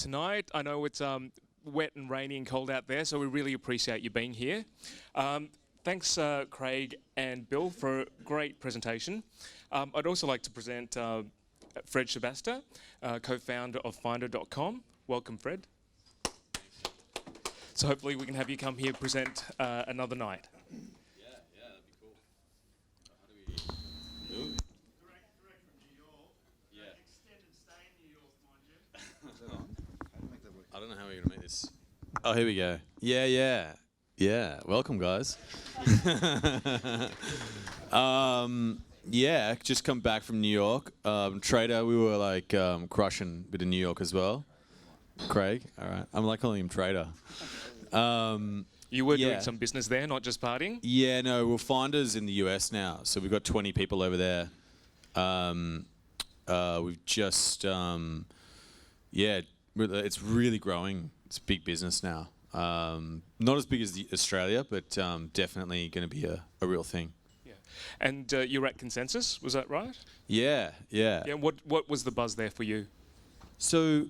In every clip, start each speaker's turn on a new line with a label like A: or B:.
A: tonight. I know it's wet and rainy and cold out there, so we really appreciate you being here. Thanks, Craig and Bill, for a great presentation. I'd also like to present Fred Schebesta, co-founder of Finder.com. Welcome, Fred. So hopefully we can have you come here present another night.
B: Yeah, that'd be cool. How do we move?
C: Direct from New York.
B: Yeah.
C: Extended stay in New York, mind you.
D: Is that on? How do you make that work?
B: I don't know how we're gonna make this. Oh, here we go. Yeah. Welcome, guys. Yeah, just come back from New York. Trader, we were like crushing a bit of New York as well. Craig, all right. I'm like calling him Trader.
A: You were doing some business there, not just partying?
B: Yeah, no, we're Finders in the US now, so we've got 20 people over there. We've just, it's really growing. It's a big business now. Not as big as Australia, but definitely going to be a real thing.
A: Yeah. And you're at Consensus, was that right?
B: Yeah.
A: Yeah. What was the buzz there for you?
B: So,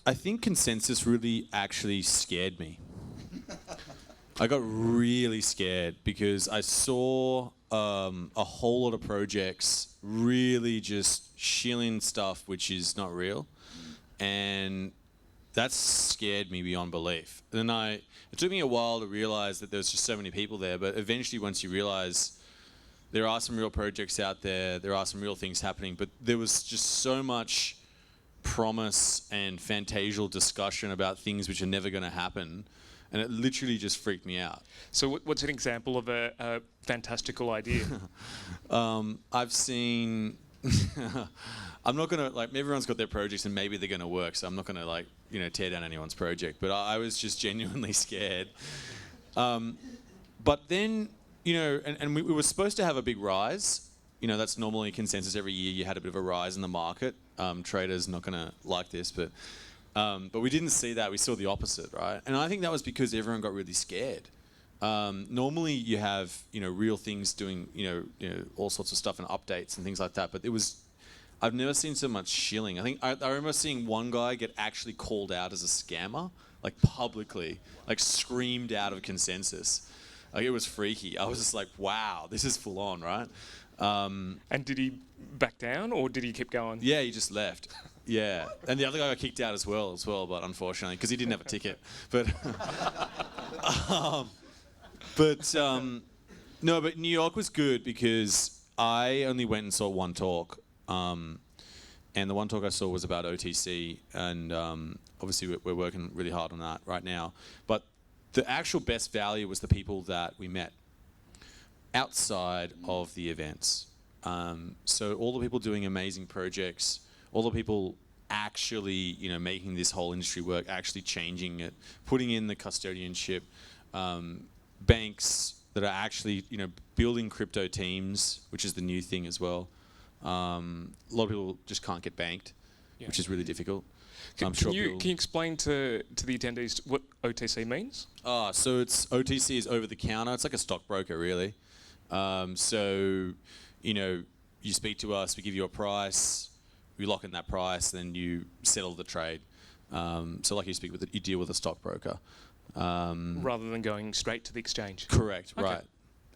B: I think Consensus really actually scared me. I got really scared because I saw a whole lot of projects really just shilling stuff which is not real, and that scared me beyond belief. And then it took me a while to realize that there was just so many people there, but eventually once you realize there are some real projects out there, there are some real things happening, but there was just so much promise and fantasial discussion about things which are never going to happen, and it literally just freaked me out.
A: So what's an example of a fantastical idea?
B: I've seen I'm not going to, like, everyone's got their projects and maybe they're going to work, so I'm not going to, like, tear down anyone's project, but I was just genuinely scared. But then, and we were supposed to have a big rise. That's normally Consensus. Every year you had a bit of a rise in the market. Traders not going to like this, but we didn't see that. We saw the opposite, right? And I think that was because everyone got really scared. Normally you have, real things doing, all sorts of stuff and updates and things like that. But I've never seen so much shilling. I think I remember seeing one guy get actually called out as a scammer, like publicly, like screamed out of Consensus. Like, it was freaky. I was just like, wow, this is full on, right?
A: And did he back down or did he keep going?
B: Yeah, he just left. Yeah, and the other guy got kicked out as well, but unfortunately, because he didn't have a ticket. But no, but New York was good because I only went and saw one talk, and the one talk I saw was about OTC, and obviously we're working really hard on that right now. But the actual best value was the people that we met outside of the events. So all the people doing amazing projects, all the people actually, making this whole industry work, actually changing it, putting in the custodianship, banks that are actually, building crypto teams, which is the new thing as well. A lot of people just can't get banked, which is really difficult.
A: Can you explain to the attendees what OTC means?
B: So OTC is over the counter. It's like a stockbroker, really. So, you speak to us, we give you a price, we lock in that price, then you settle the trade. So like you deal with a stockbroker.
A: Rather than going straight to the exchange.
B: Correct,
A: okay.
B: Right.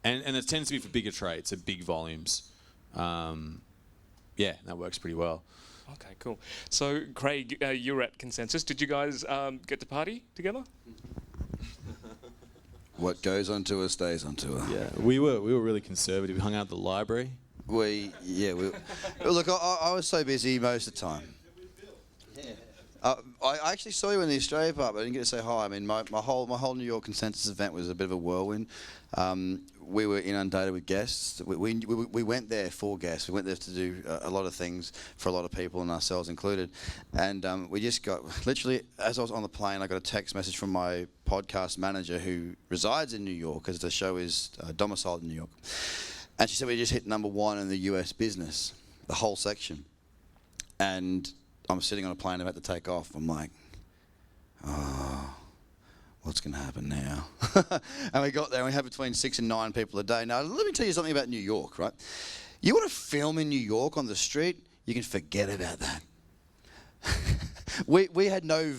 B: And it tends to be for bigger trades, so big volumes. That works pretty well.
A: Okay, cool. So, Craig, you're at Consensus. Did you guys get to party together?
D: What goes on tour stays on tour.
B: Yeah, we were really conservative. We hung out at the library.
D: Look, I was so busy most of the time. I actually saw you in the Australia part, but I didn't get to say hi. I mean, my whole New York Consensus event was a bit of a whirlwind. We were inundated with guests. We went there for guests. We went there to do a lot of things for a lot of people, and ourselves included. And we just got, literally, as I was on the plane, I got a text message from my podcast manager who resides in New York, because the show is domiciled in New York. And she said we just hit #1 in the US business, the whole section. And I'm sitting on a plane about to take off. I'm like, oh, what's going to happen now? And we got there, and we had between 6 and 9 people a day. Now, let me tell you something about New York, right? You want to film in New York on the street, you can forget about that. we had no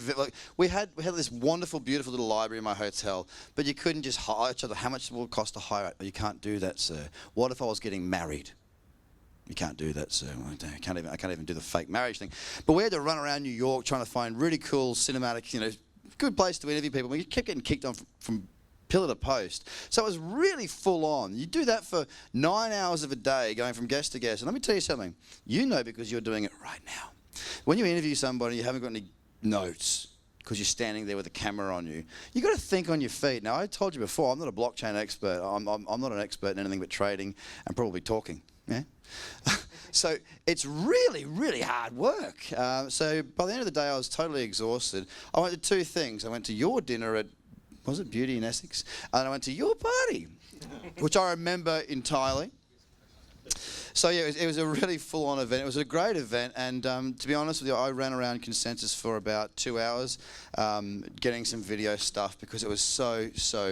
D: we had this wonderful, beautiful little library in my hotel, but you couldn't just hire each other. How much will it cost to hire it? You can't do that, sir. What if I was getting married? You can't do that, sir. I can't even do the fake marriage thing. But we had to run around New York trying to find really cool cinematic, good place to interview people. We kept getting kicked on from pillar to post. So it was really full on. You do that for 9 hours of a day, going from guest to guest. And let me tell you something. You know, because you're doing it right now. When you interview somebody, you haven't got any notes because you're standing there with a camera on you. You got to think on your feet. Now, I told you before, I'm not a blockchain expert. I'm not an expert in anything but trading and probably talking. Yeah. So it's really, really hard work. So by the end of the day, I was totally exhausted. I went to two things. I went to your dinner at, was it Beauty in Essex? And I went to your party, which I remember entirely. So yeah, it was a really full-on event. It was a great event, and to be honest with you, I ran around Consensus for about 2 hours, getting some video stuff because it was so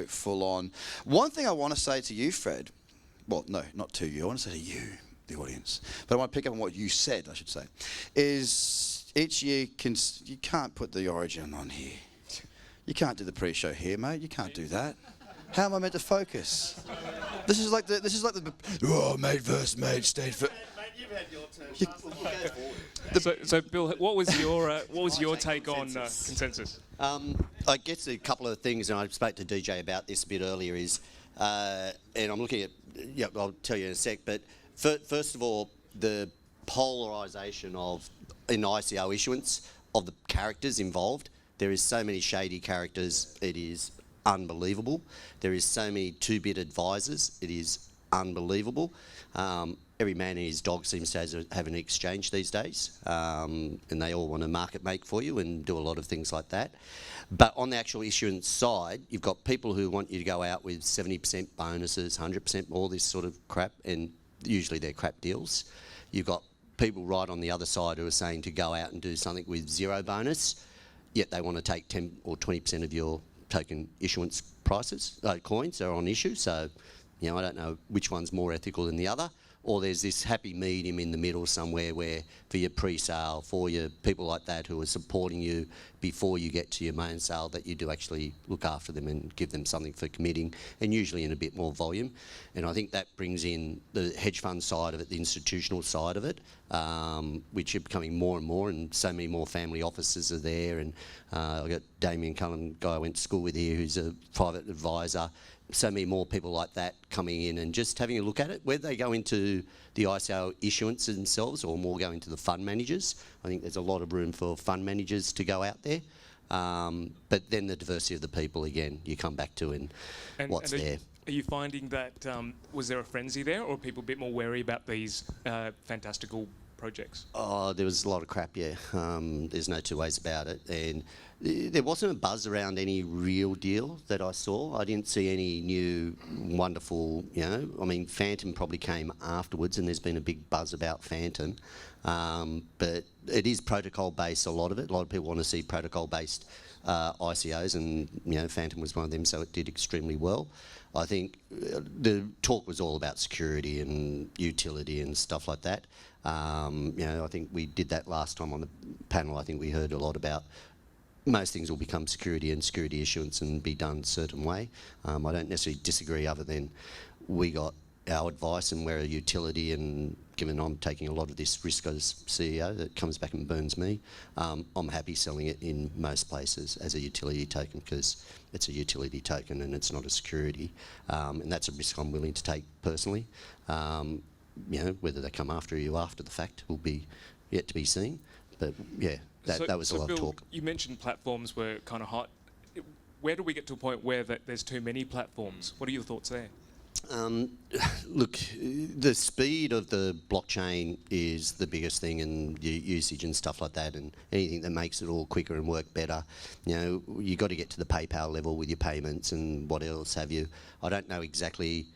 D: full-on. One thing I want to say to you, Fred, well, no, not to you. I want to say to you, the audience, but I want to pick up on what you said, I should say, is each year you can't put the origin on here. You can't do the pre-show here, mate. You can't do that. How am I meant to focus? This is like the mate versus mate state for.
C: Mate, you've had your turn.
A: So Bill, what was your take on Consensus?
E: I guess a couple of things, and I spoke to DJ about this a bit earlier, is, and I'm looking at, yeah, I'll tell you in a sec, but first of all, the polarisation in ICO issuance of the characters involved. There is so many shady characters, it is unbelievable. There is so many two-bit advisors, it is unbelievable. Every man and his dog seems to have an exchange these days, and they all want to market make for you and do a lot of things like that. But on the actual issuance side, you've got people who want you to go out with 70% bonuses, 100%, all this sort of crap, and usually they're crap deals. You've got people right on the other side who are saying to go out and do something with zero bonus, yet they want to take 10 or 20% of your token issuance prices, coins are on issue. So, I don't know which one's more ethical than the other. Or there's this happy medium in the middle somewhere where for your pre-sale, for your people like that who are supporting you before you get to your main sale, that you do actually look after them and give them something for committing, and usually in a bit more volume. And I think that brings in the hedge fund side of it, the institutional side of it, which are becoming more and more, and so many more family offices are there. And I've got Damien Cullen, guy I went to school with here, who's a private advisor. So many more people like that coming in and just having a look at it. Whether they go into the ICO issuance themselves or more go into the fund managers, I think there's a lot of room for fund managers to go out there. But then the diversity of the people, again, you come back to and what's there.
A: Are you finding that, was there a frenzy there, or are people a bit more wary about these fantastical projects?
E: Oh, there was a lot of crap, yeah. There's no two ways about it. And there wasn't a buzz around any real deal that I saw. I didn't see any new wonderful, I mean, Phantom probably came afterwards, and there's been a big buzz about Phantom. But it is protocol-based, a lot of it. A lot of people want to see protocol-based ICOs, and, Phantom was one of them, so it did extremely well. I think the talk was all about security and utility and stuff like that. I think we did that last time on the panel. I think we heard a lot about most things will become security and security issuance and be done a certain way. I don't necessarily disagree, other than we got our advice and we're a utility, and given I'm taking a lot of this risk as CEO that comes back and burns me, I'm happy selling it in most places as a utility token, because it's a utility token and it's not a security, and that's a risk I'm willing to take personally. Whether they come after you after the fact will be yet to be seen, but yeah, that was a lot
A: Bill,
E: of talk.
A: You mentioned platforms were kind of hot. Where do we get to a point where there's too many platforms? What are your thoughts there?
E: Look, the speed of the blockchain is the biggest thing, and usage and stuff like that, and anything that makes it all quicker and work better. You got to get to the PayPal level with your payments and what else have you. I don't know exactly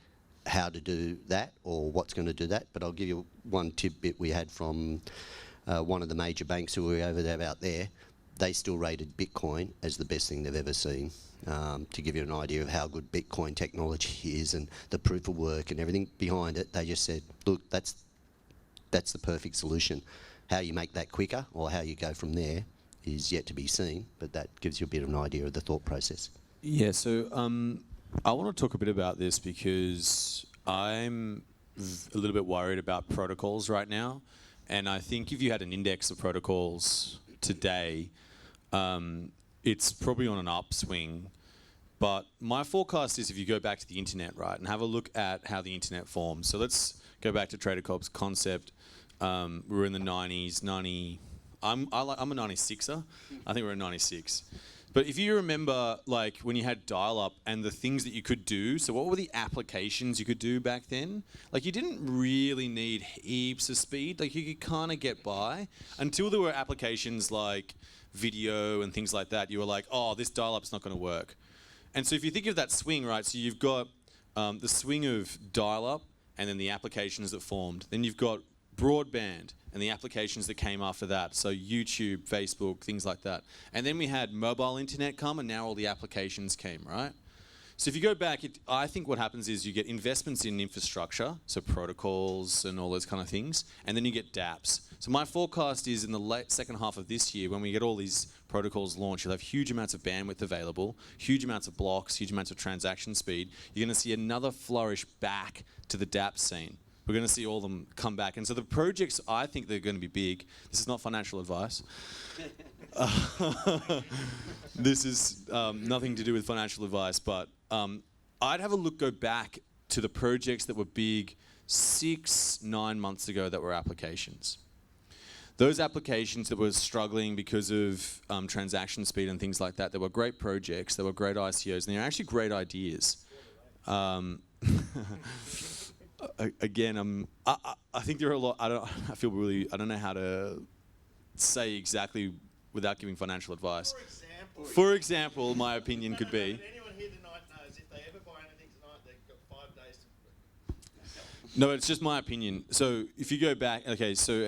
E: how to do that or what's going to do that, but I'll give you one tidbit we had from one of the major banks who were over there about there. They still rated Bitcoin as the best thing they've ever seen. To give you an idea of how good Bitcoin technology is and the proof of work and everything behind it, they just said, look, that's the perfect solution. How you make that quicker or how you go from there is yet to be seen, but that gives you a bit of an idea of the thought process.
B: Yeah, so I want to talk a bit about this because I'm a little bit worried about protocols right now. And I think if you had an index of protocols today, it's probably on an upswing. But my forecast is if you go back to the internet, right, and have a look at how the internet forms. So let's go back to TraderCobb's concept. We were in the 90s, I'm a 96er. I think we're in 96. But if you remember, like, when you had dial-up and the things that you could do, so what were the applications you could do back then? Like, you didn't really need heaps of speed. Like, you could kind of get by until there were applications like video and things like that. You were like, oh, this dial-up's not going to work. And so if you think of that swing, right, so you've got the swing of dial-up and then the applications that formed. Then you've got broadband and the applications that came after that, so YouTube, Facebook, things like that. And then we had mobile internet come, and now all the applications came, right? So if you go back, I think what happens is you get investments in infrastructure, so protocols and all those kind of things, and then you get dApps. So my forecast is in the second half of this year, when we get all these protocols launched, you'll have huge amounts of bandwidth available, huge amounts of blocks, huge amounts of transaction speed. You're going to see another flourish back to the dApp scene. We're going to see all of them come back. And so the projects, I think they're going to be big. This is not financial advice. This is nothing to do with financial advice, but I'd have a look, go back to the projects that were big 6-9 months ago that were applications. Those applications that were struggling because of transaction speed and things like that, they were great projects, they were great ICOs, and they're actually great ideas. Again, I think there are a lot. I don't know how to say exactly without giving financial advice. For example, my opinion could be.
C: Anyone here tonight knows if they ever buy anything tonight, they've got 5 days to.
B: No, it's just my opinion. So if you go back, okay, so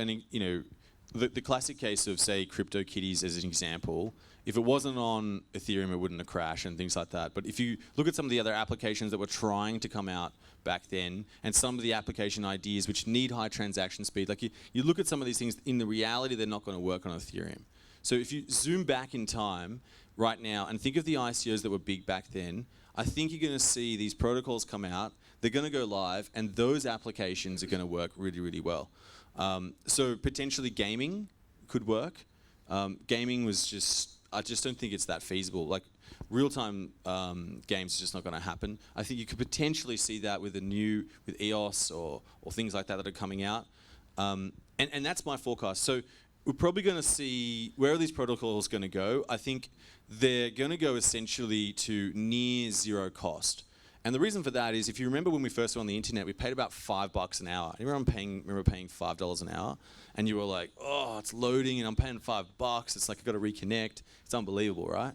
B: the classic case of, say, CryptoKitties as an example. If it wasn't on Ethereum, it wouldn't have crashed and things like that. But if you look at some of the other applications that were trying to come out back then, and some of the application ideas which need high transaction speed, like you look at some of these things, in the reality, they're not going to work on Ethereum. So if you zoom back in time right now and think of the ICOs that were big back then, I think you're going to see these protocols come out, they're going to go live, and those applications are going to work really, really well. So potentially gaming could work. Gaming was just, I just don't think it's that feasible. Like real-time games is just not going to happen. I think you could potentially see that with with EOS or things like that are coming out. And that's my forecast. So we're probably going to see, where are these protocols going to go? I think they're going to go essentially to near zero cost. And the reason for that is, if you remember when we first were on the internet, we paid about $5 an hour. Remember paying $5 an hour? And you were like, oh, it's loading and I'm paying $5. It's like I've got to reconnect. It's unbelievable, right?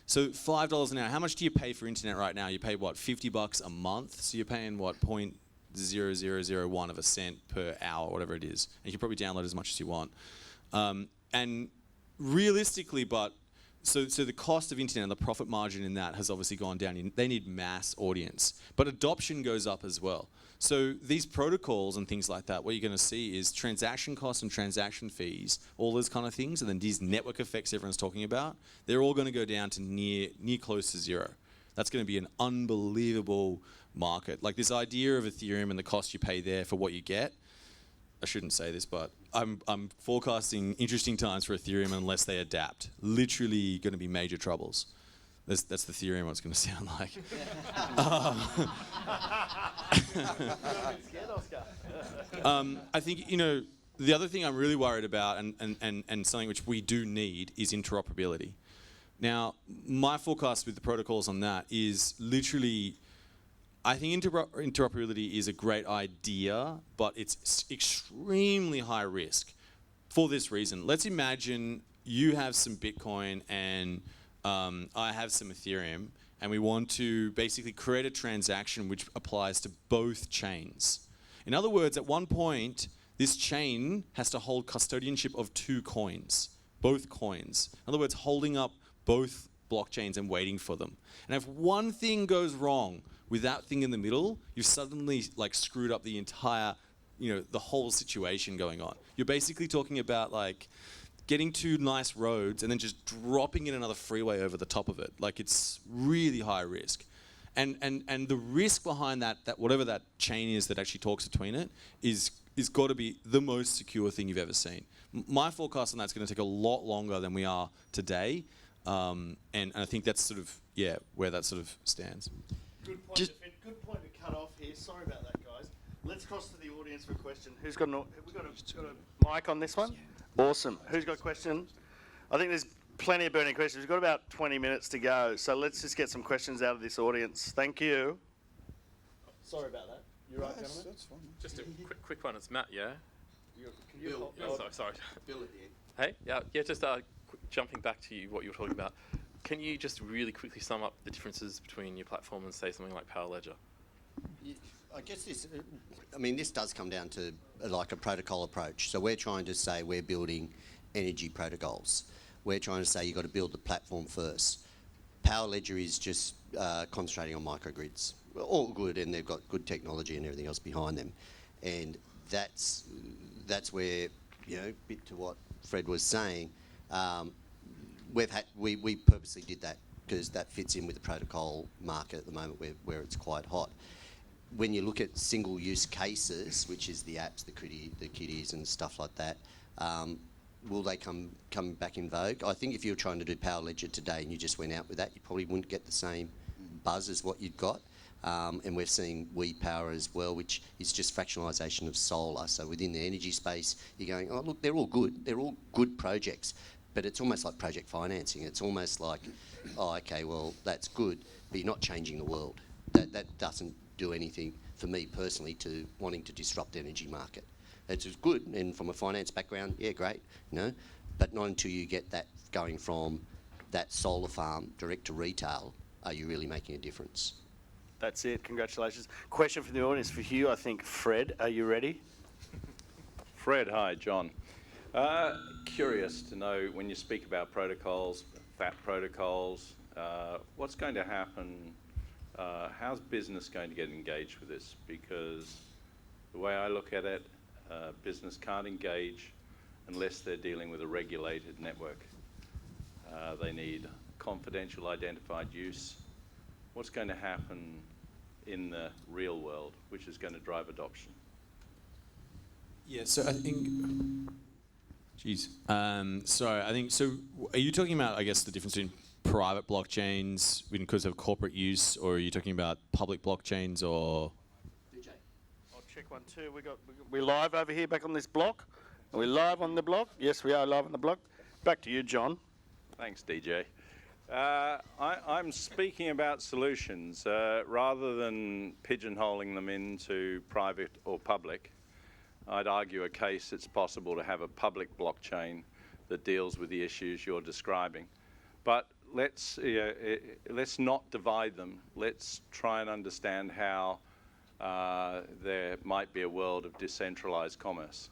B: So $5 an hour. How much do you pay for internet right now? You pay, what, $50 a month? So you're paying, what, 0.0001 of a cent per hour, whatever it is. And you can probably download as much as you want. And realistically, so the cost of internet and the profit margin in that has obviously gone down. They need mass audience. But adoption goes up as well. So these protocols and things like that, what you're going to see is transaction costs and transaction fees, all those kind of things, and then these network effects everyone's talking about, they're all going to go down to near close to zero. That's going to be an unbelievable market. Like this idea of Ethereum and the cost you pay there for what you get, I shouldn't say this, but I'm forecasting interesting times for Ethereum unless they adapt. Literally going to be major troubles. That's the theory of what it's going to sound like. I think, the other thing I'm really worried about and something which we do need is interoperability. Now, my forecast with the protocols on that is literally, I think interoperability is a great idea, but it's extremely high risk for this reason. Let's imagine you have some Bitcoin and I have some Ethereum, and we want to basically create a transaction which applies to both chains. In other words, at one point, this chain has to hold custodianship of 2 coins, both coins. In other words, holding up both blockchains and waiting for them. And if one thing goes wrong with that thing in the middle, you've suddenly screwed up the entire, the whole situation going on. You're basically talking about getting two nice roads and then just dropping in another freeway over the top of it. Like, it's really high risk. And the risk behind that whatever that chain is that actually talks between it is got to be the most secure thing you've ever seen. My forecast on that's going to take a lot longer than we are today. And I think that's sort of, where that sort of stands.
C: Good point. Good point to cut off here. Sorry about that, guys. Let's cross to the audience for a question. Who's got have we got a mic on this one? Awesome. Who's got a question? I think there's plenty of burning questions. We've got about 20 minutes to go, so let's just get some questions out of this audience. Thank you. Sorry about that. You're right, gentlemen?
D: That's fine.
F: Just a quick one. It's Matt, yeah?
C: Bill.
F: Sorry.
E: Bill at the end.
F: Hey, just jumping back to what you were talking about. Can you just really quickly sum up the differences between your platform and, say, something like Power Ledger?
E: I guess this does come down to like a protocol approach. So we're trying to say we're building energy protocols. We're trying to say you've got to build the platform first. Power Ledger is just concentrating on microgrids. All good, and they've got good technology and everything else behind them. And that's where, bit to what Fred was saying, we purposely did that because that fits in with the protocol market at the moment where it's quite hot. When you look at single use cases, which is the apps, the kitties and stuff like that, will they come back in vogue? I think if you were trying to do Power Ledger today and you just went out with that, you probably wouldn't get the same buzz as what you'd got. And we're seeing WePower as well, which is just fractionalisation of solar. So within the energy space, you're going, oh, look, they're all good. They're all good projects. But it's almost like project financing. It's almost like, oh, okay, well, that's good, but you're not changing the world. That doesn't do anything for me personally to wanting to disrupt the energy market. It's good, and from a finance background, yeah, great, but not until you get that going from that solar farm direct to retail are you really making a difference.
C: That's it. Congratulations. Question from the audience for Hugh. I think, Fred, are you ready?
G: Fred, hi, John. Curious to know, when you speak about protocols, fat protocols, what's going to happen? How's business going to get engaged with this? Because the way I look at it, business can't engage unless they're dealing with a regulated network. They need confidential identified use. What's going to happen in the real world, which is going to drive adoption?
B: Yeah, so I think... So are you talking about, I guess, the difference between private blockchains because of corporate use, or are you talking about public blockchains, or...
C: DJ. I'll check one too. We're live over here back on this block. Are we live on the block? Yes, we are live on the block. Back to you, John.
G: Thanks, DJ. I'm speaking about solutions rather than pigeonholing them into private or public. I'd argue a case it's possible to have a public blockchain that deals with the issues you're describing. But let's not divide them. Let's try and understand how there might be a world of decentralized commerce.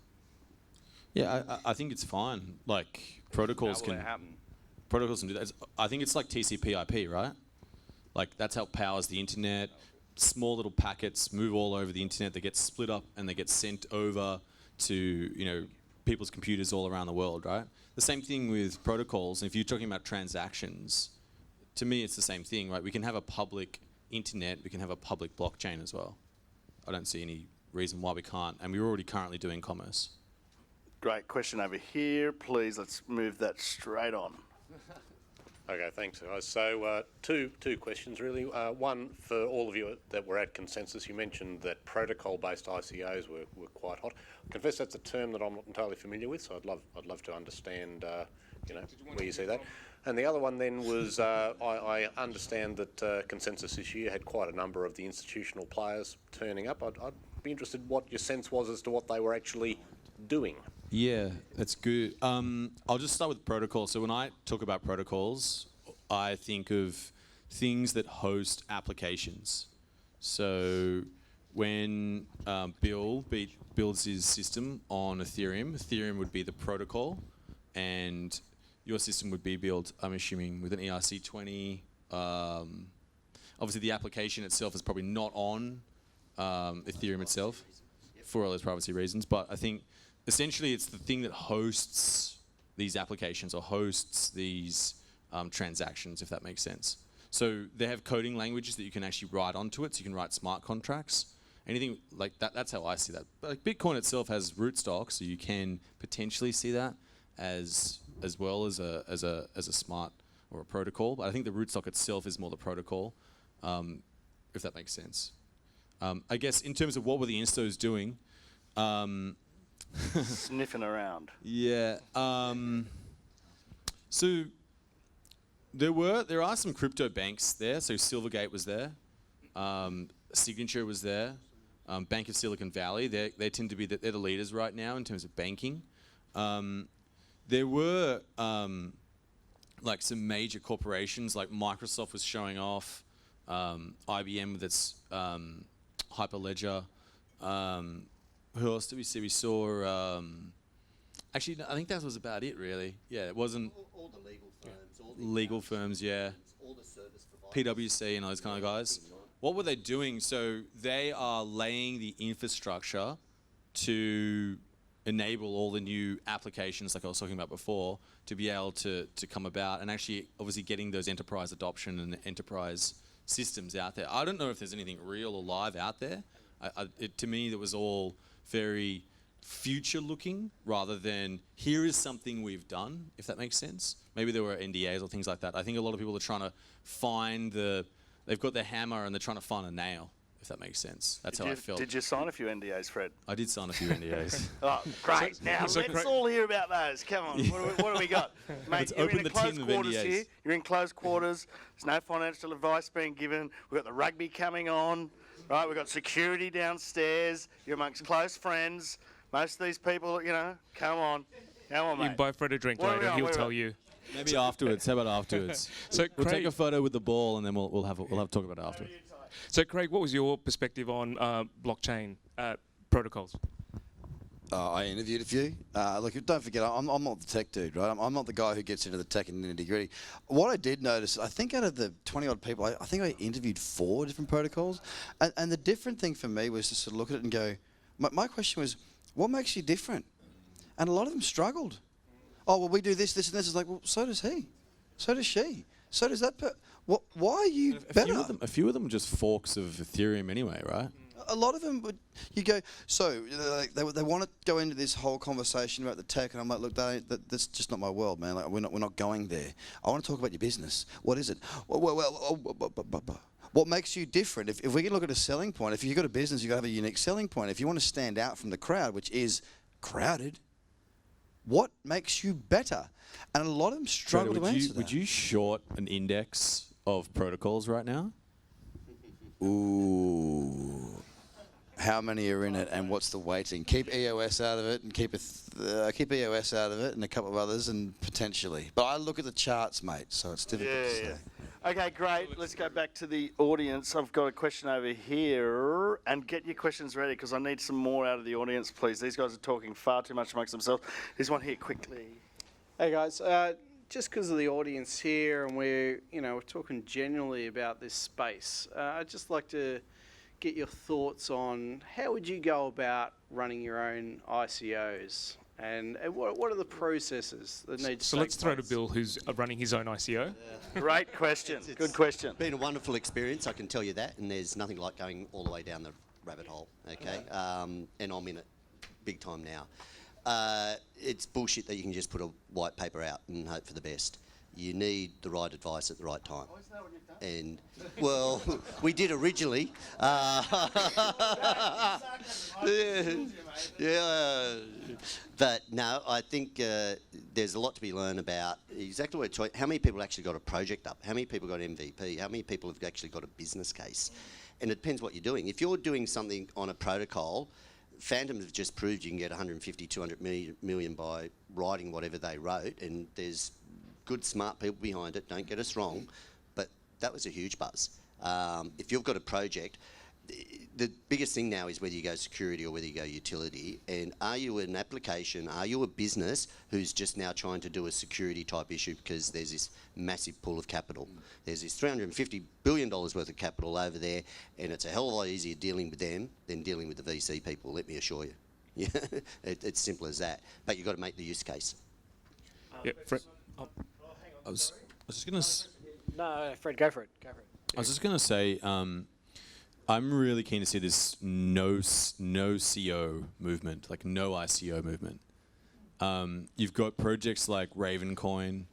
B: Yeah, I think it's fine. Like, protocols
G: How will
B: can...
G: it happen?
B: Protocols can do that. I think it's like TCP/IP, right? Like, that's how it powers the internet. Small little packets move all over the internet. They get split up and they get sent over to, people's computers all around the world, right? The same thing with protocols. And if you're talking about transactions, to me, it's the same thing, right? We can have a public internet. We can have a public blockchain as well. I don't see any reason why we can't. And we're already currently doing commerce.
C: Great question over here. Please, let's move that straight on.
H: Okay, thanks, guys. So two questions, really. One, for all of you that were at Consensus, you mentioned that protocol-based ICOs were quite hot. I confess that's a term that I'm not entirely familiar with, so I'd love to understand, where you see that. And the other one then was, I understand that Consensus this year had quite a number of the institutional players turning up. I'd be interested what your sense was as to what they were actually doing.
B: Yeah, that's good. I'll just start with protocol. So when I talk about protocols, I think of things that host applications. So when Bill builds his system on Ethereum would be the protocol, and your system would be built, I'm assuming, with an ERC20. Obviously, the application itself is probably not on Ethereum itself for all those privacy reasons, but I think essentially it's the thing that hosts the these applications or hosts these transactions, if that makes sense. So they have coding languages that you can actually write onto it. So you can write smart contracts, anything like that. That's how I see that. But like Bitcoin itself has rootstock, so you can potentially see that as well as a smart or a protocol. But I think the rootstock itself is more the protocol, if that makes sense. I guess in terms of what were the instos doing.
C: Sniffing around.
B: Yeah. So there are some crypto banks there. So Silvergate was there, Signature was there, Bank of Silicon Valley. They tend to be they're the leaders right now in terms of banking. There were like some major corporations, like Microsoft was showing off, IBM with its Hyperledger. Who else did we see? We saw. Actually, no, I think that was about it, really. Yeah, it wasn't.
E: All the legal firms, all the
B: legal firms, yeah.
E: all the service providers.
B: PwC and those kind of guys. What were they doing? So they are laying the infrastructure to enable all the new applications, like I was talking about before, to be able to come about, and actually, obviously, getting those enterprise adoption and enterprise systems out there. I don't know if there's anything real or live out there. To me, that was all very future-looking rather than here is something we've done, if that makes sense. Maybe there were NDAs or things like that. I think a lot of people are trying to find they've got their hammer and they're trying to find a nail, if that makes sense. That's how I felt.
C: Did you sign a few NDAs, Fred?
B: I did sign a few NDAs.
C: Oh, great. Now, let's all hear about those. Come on. What do we got? Mate,
B: Let's
C: you're
B: open
C: in
B: the
C: close
B: tin of
C: quarters
B: NDAs.
C: here. You're in close quarters. There's no financial advice being given. We've got the rugby coming on. Right, we've got security downstairs. You're amongst close friends. Most of these people, come on. Come on,
A: You
C: mate.
A: can buy Fred a drink
C: What are we
A: later.
C: on?
A: He'll
C: Where are
A: tell
C: we?
A: you.
B: Maybe afterwards. How about afterwards?
A: So
B: We'll take
A: Craig,
B: a photo with the ball and then we'll have a talk about it afterwards.
A: so Craig, what was your perspective on blockchain protocols?
D: I interviewed a few. Look, don't forget, I'm not the tech dude, right? I'm not the guy who gets into the tech and nitty-gritty. What I did notice, I think out of the 20-odd people, I think I interviewed 4 different protocols. And the different thing for me was to sort of look at it and go, my question was, what makes you different? And a lot of them struggled. Oh, well, we do this, this, and this. It's like, well, so does he. So does she. So does that why are you better?
B: A few of them are just forks of Ethereum anyway, right?
D: A lot of them would, you go, so they want to go into this whole conversation about the tech, and I'm like, look, that's just not my world, man. Like, we're not going there. I want to talk about your business. What is it? What makes you different? If we can look at a selling point, if you've got a business, you've got to have a unique selling point. If you want to stand out from the crowd, which is crowded, what makes you better? And a lot of them struggle to answer that.
B: Would you short an index of protocols right now?
D: Ooh. How many are in it, and what's the weighting? Keep EOS out of it, and keep EOS out of it, and a couple of others, and potentially. But I look at the charts, mate, so it's difficult to say.
C: Okay, great. Let's go back to the audience. I've got a question over here, and get your questions ready because I need some more out of the audience, please. These guys are talking far too much amongst themselves. There's one here quickly.
I: Hey guys, just because of the audience here, and we're talking generally about this space, I'd just like to get your thoughts on how would you go about running your own ICOs, and what are the processes that need to
A: So
I: take
A: let's throw to
I: place?
A: Bill, who's running his own ICO.
C: Great question. Good question.
E: Been a wonderful experience, I can tell you that, and there's nothing like going all the way down the rabbit hole, okay? And I'm in it big time now. It's bullshit that you can just put a white paper out and hope for the best. You need the right advice at the right time.
C: Oh, isn't that what you've done?
E: And, well, we did originally. Yeah. But no, I think there's a lot to be learned about exactly how many people actually got a project up, how many people got MVP, how many people have actually got a business case. And it depends what you're doing. If you're doing something on a protocol, Phantom have just proved you can get 150, 200 million by writing whatever they wrote, and there's good, smart people behind it, don't get us wrong, but that was a huge buzz. If you've got a project, the biggest thing now is whether you go security or whether you go utility, and are you an application, are you a business who's just now trying to do a security type issue because there's this massive pool of capital. There's this $350 billion worth of capital over there, and it's a hell of a lot easier dealing with them than dealing with the VC people, let me assure you. Yeah, it's simple as that, but you've got to make the use case.
A: Yeah, Fred. Oh,
B: I was just gonna.
J: No, Fred, go for it. Go for it.
B: I was just gonna say, I'm really keen to see this no CO movement, like no ICO movement. You've got projects like Ravencoin.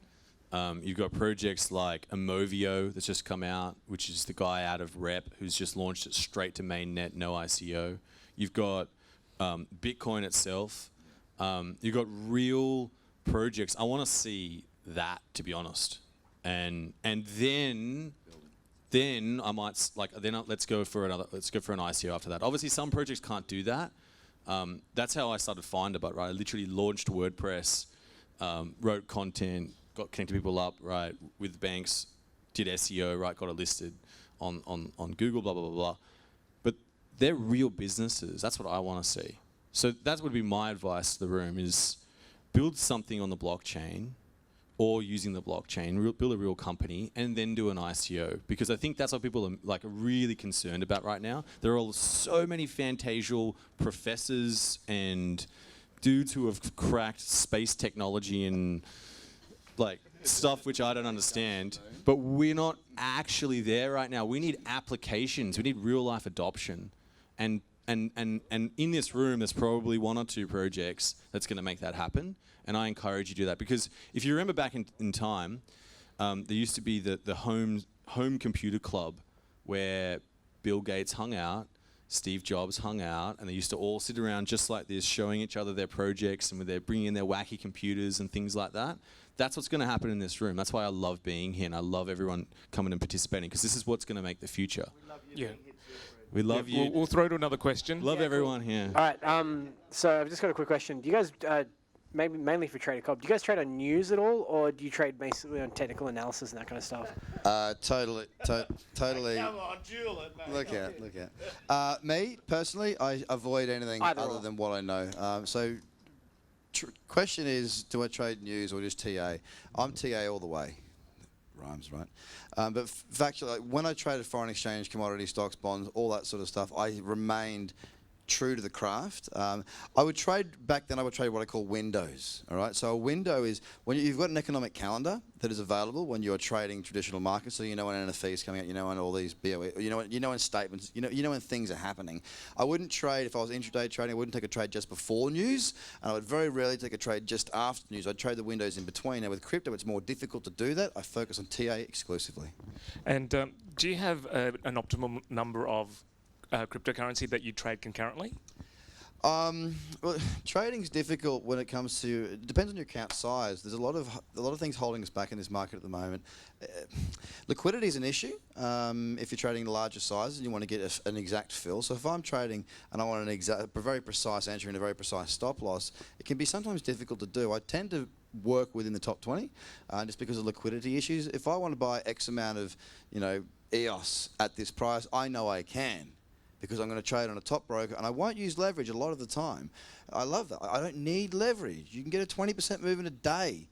B: You've got projects like Amovio that's just come out, which is the guy out of Rep who's just launched it straight to mainnet, no ICO. You've got Bitcoin itself. You've got real projects. I want to see that, to be honest, and then I might let's go for an ICO after that. Obviously, some projects can't do that. That's how I started Finderbot, right? I literally launched WordPress, wrote content, got connected people up, right, with banks, did SEO, right, got it listed on Google, blah, blah, blah, blah. But they're real businesses. That's what I want to see. So that would be my advice to the room is build something on the blockchain or using the blockchain, build a real company, and then do an ICO. Because I think that's what people are really concerned about right now. There are so many Fantasia professors and dudes who have cracked space technology and stuff which I don't understand, but we're not actually there right now. We need applications. We need real life adoption. And in this room, there's probably one or two projects that's going to make that happen. And I encourage you to do that. Because if you remember back in time, there used to be the home computer club where Bill Gates hung out, Steve Jobs hung out, and they used to all sit around just like this, showing each other their projects, and they're bringing in their wacky computers and things like that. That's what's going to happen in this room. That's why I love being here, and I love everyone coming and participating, because this is what's going to make the future. We love you.
A: We'll throw to another question.
B: Love everyone here.
J: All right. So I've just got a quick question. Do you guys, maybe mainly for TraderCobb, do you guys trade on news at all, or do you trade basically on technical analysis and that kind of stuff?
D: Totally.
C: Come on, duel it, mate.
D: Look out. Me, personally, I avoid anything other than what I know. Question is, do I trade news or just TA? I'm TA all the way. Rhymes, right? But factually, when I traded foreign exchange, commodity stocks, bonds, all that sort of stuff, I remained true to the craft. I would trade back then. I would trade what I call windows. All right. So a window is when you've got an economic calendar that is available when you're trading traditional markets. So you know when NFE is coming out. You know when all these BOE. You know when statements. You know when things are happening. I wouldn't trade if I was intraday trading. I wouldn't take a trade just before news, and I would very rarely take a trade just after news. I'd trade the windows in between. Now with crypto, it's more difficult to do that. I focus on TA exclusively.
A: And do you have an optimum number of cryptocurrency that you trade concurrently?
D: Well, trading's difficult when it comes to. It depends on your account size. There's a lot of things holding us back in this market at the moment. Liquidity is an issue. If you're trading larger sizes and you want to get an exact fill. So if I'm trading and I want a very precise entry and a very precise stop loss, it can be sometimes difficult to do. I tend to work within the top 20, just because of liquidity issues. If I want to buy X amount of, EOS at this price, I know I can, because I'm going to trade on a top broker, and I won't use leverage a lot of the time. I love that. I don't need leverage. You can get a 20% move in a day.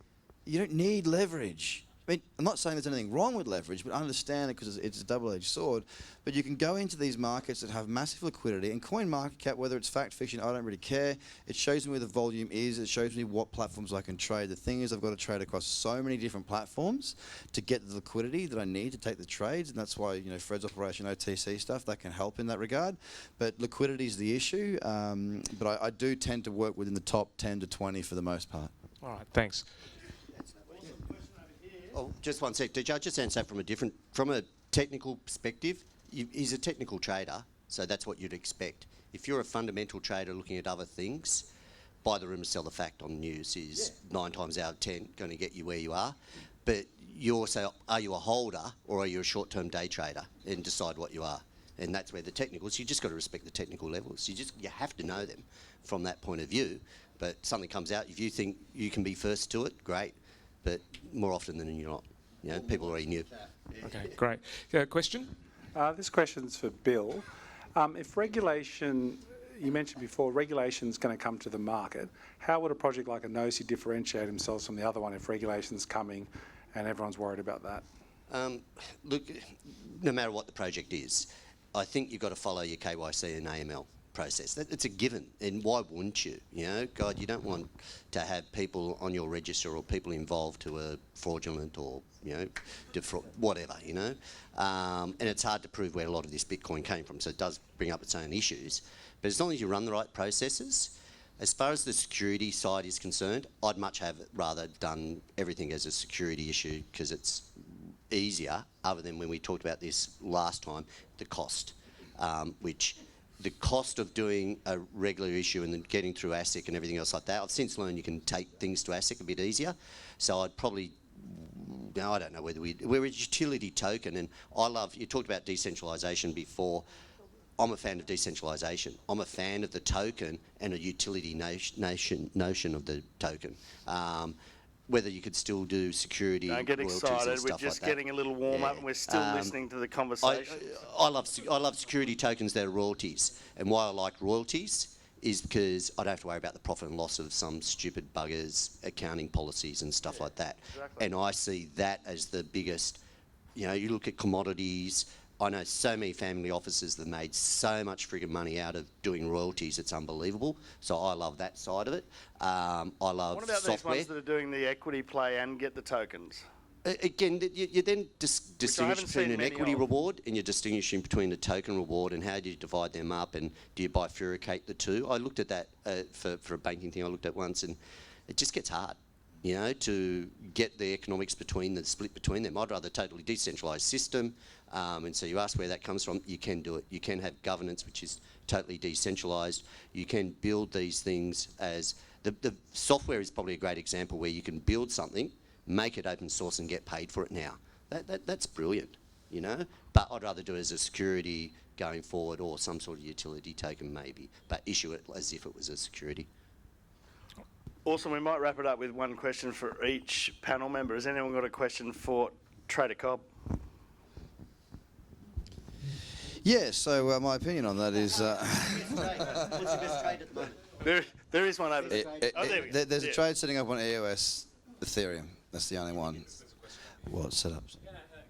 D: You don't need leverage. I mean, I'm not saying there's anything wrong with leverage, but I understand it because it's a double-edged sword. But you can go into these markets that have massive liquidity, and coin market cap, whether it's fact, fiction, I don't really care. It shows me where the volume is. It shows me what platforms I can trade. The thing is, I've got to trade across so many different platforms to get the liquidity that I need to take the trades, and that's why Fred's Operation OTC stuff, that can help in that regard. But liquidity is the issue. But I do tend to work within the top 10 to 20 for the most part.
A: All right, thanks.
E: Oh, just one sec. Did I just answer that from a technical perspective? He's a technical trader, so that's what you'd expect. If you're a fundamental trader looking at other things, buy the rumour, sell the fact on news is 9 times out of 10 going to get you where you are. But you also, are you a holder or are you a short-term day trader, and decide what you are. And that's where the technicals, you just got to respect the technical levels. You have to know them from that point of view. But something comes out, if you think you can be first to it, great. But more often than you're not. People already knew.
A: Okay, great. Question?
K: This question's for Bill. If regulation, you mentioned before, regulation is going to come to the market, how would a project like a Nosy differentiate themselves from the other one if regulation's coming and everyone's worried about that?
E: Look, no matter what the project is, I think you've got to follow your KYC and AML. process. It's a given, and why wouldn't you? You know, God, you don't want to have people on your register or people involved who are fraudulent or, you know, whatever, you know. And it's hard to prove where a lot of this Bitcoin came from, so it does bring up its own issues. But as long as you run the right processes, as far as the security side is concerned, I'd much have rather done everything as a security issue because it's easier, other than when we talked about this last time, the cost, which the cost of doing a regular issue and then getting through ASIC and everything else like that, I've since learned you can take things to ASIC a bit easier. So I'd probably, now I don't know whether we're a utility token, and you talked about decentralisation before. I'm a fan of decentralisation. I'm a fan of the token and a utility notion of the token. Whether you could still do security,
C: Don't get
E: royalties
C: excited.
E: and
C: We're
E: stuff
C: just
E: like that.
C: getting a little warm up, and we're still listening to the conversation.
E: I love security tokens that are royalties, and why I like royalties is because I don't have to worry about the profit and loss of some stupid buggers' accounting policies and stuff like that.
C: Exactly.
E: And I see that as the biggest. You know, you look at commodities. I know so many family offices that made so much friggin' money out of doing royalties. It's unbelievable. So I love that side of it. I love
C: What about
E: software.
C: these ones that are doing the equity play and get the tokens?
E: Again, you then distinguish
C: haven't
E: between
C: seen
E: an
C: many
E: equity
C: of.
E: reward and you're distinguishing between the token reward, and how do you divide them up, and do you bifurcate the two? I looked at that for a banking thing I looked at once, and it just gets hard, you know, to get the economics between the split between them. I'd rather totally decentralised system, and so you ask where that comes from. You can do it. You can have governance which is totally decentralised. You can build these things as the software is probably a great example where you can build something, make it open source and get paid for it now. That's brilliant, you know. But I'd rather do it as a security going forward, or some sort of utility token maybe, but issue it as if it was a security.
C: Awesome. We might wrap it up with one question for each panel member. Has anyone got a question for TraderCobb?
D: Yeah, so my opinion on that is...
E: What's your best trade at the moment?
C: There is one over there. There we go.
D: There's a trade setting up on EOS Ethereum. That's the only one. Well, it's set up.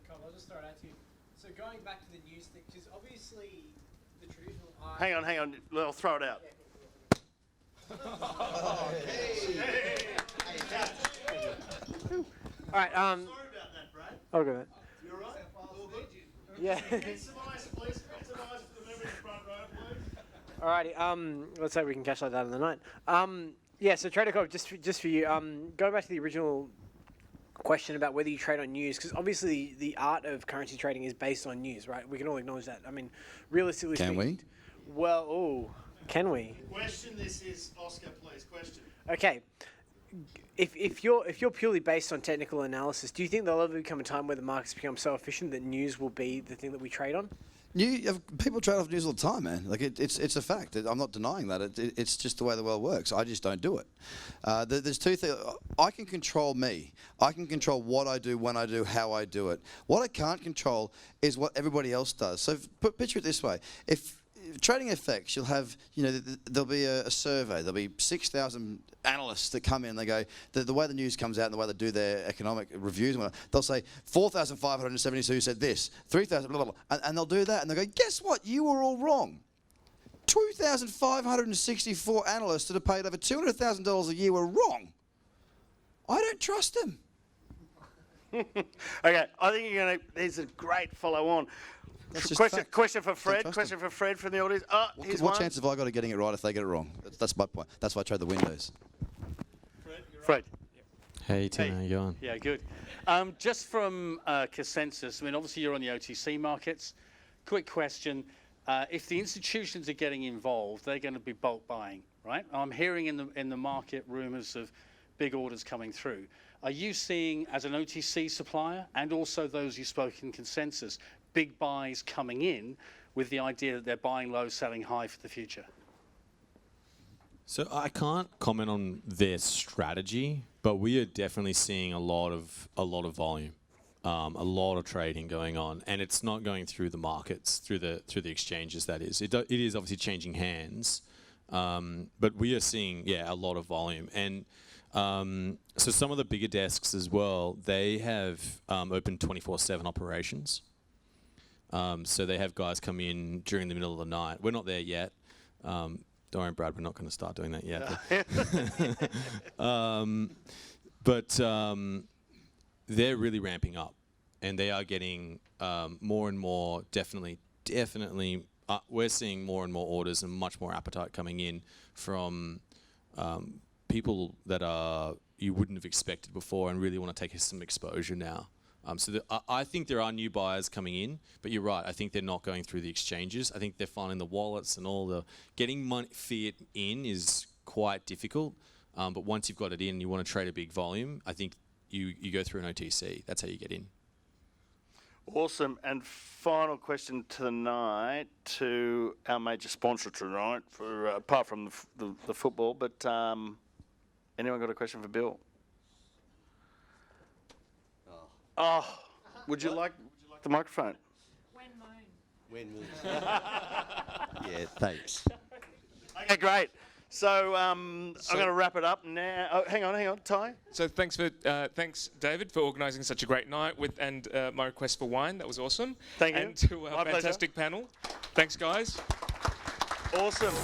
J: Cobb, I'll just throw it out to you. So going back to the news thing, because obviously the traditional...
C: Hang on. I'll throw it out.
J: All right,
C: Sorry about that, Brad.
J: I'll go with it.
C: You all right? All good?
J: Yeah.
C: Get some ice, please. Get some ice for the member in the front row, please.
J: Alrighty, let's hope we can catch like that in the night. Yeah, so TraderCobb, just for you, going back to the original question about whether you trade on news, because obviously the art of currency trading is based on news, right? We can all acknowledge that. I mean, realistically
D: Can
J: speaking...
D: we?
J: Well, can we?
C: Question this is, Oscar, please, question.
J: Okay. If you're purely based on technical analysis, do you think there'll ever become a time where the markets become so efficient that news will be the thing that we trade on?
D: People trade off news all the time, man. Like it's a fact. I'm not denying that. It's just the way the world works. I just don't do it. There's two things. I can control me. I can control what I do, when I do, how I do it. What I can't control is what everybody else does. So picture it this way: if Trading FX, you'll have, there'll be a survey. There'll be 6,000 analysts that come in. They go, the way the news comes out and the way they do their economic reviews, and whatnot, they'll say 4,572 said this, 3,000, blah, blah, blah. And they'll do that. And they'll go, guess what? You were all wrong. 2,564 analysts that have paid over $200,000 a year were wrong. I don't trust them.
C: Okay, I think you're going to, there's a great follow-on. Question for Fred. Question for Fred from the audience.
D: What chance have I got of getting it right if they get it wrong? That's my point. That's why I trade the windows.
C: Fred.
B: Hey, Tim, how you going?
L: Yeah, good. Just from consensus, I mean, obviously you're on the OTC markets. Quick question. If the institutions are getting involved, they're going to be bulk buying, right? I'm hearing in the market rumours of big orders coming through. Are you seeing, as an OTC supplier, and also those you spoke in consensus, big buys coming in with the idea that they're buying low, selling high for the future?
B: So I can't comment on their strategy, but we are definitely seeing a lot of volume, a lot of trading going on, and it's not going through the markets, through the exchanges. That is, it is obviously changing hands, but we are seeing a lot of volume. And so some of the bigger desks as well, they have open 24/7 operations. So they have guys come in during the middle of the night. We're not there yet, Don't worry, Brad, we're not going to start doing that yet. But they're really ramping up, and they are getting more and more, definitely, we're seeing more and more orders and much more appetite coming in from people that you wouldn't have expected before and really want to take some exposure now. I think there are new buyers coming in, but you're right. I think they're not going through the exchanges. I think they're finding the wallets and all the getting money fiat in is quite difficult. But once you've got it in, you want to trade a big volume. I think you go through an OTC. That's how you get in.
C: Awesome. And final question tonight to our major sponsor tonight, for apart from the football. But anyone got a question for Bill? Oh, would you like the microphone?
E: When moon. Yeah, thanks.
C: Okay, great. So I'm going to wrap it up now. Oh, hang on, Ty.
A: So thanks, David, for organising such a great night and my request for wine. That was awesome.
C: Thank you.
A: And to our
C: My
A: fantastic panel. Thanks, guys.
C: Awesome.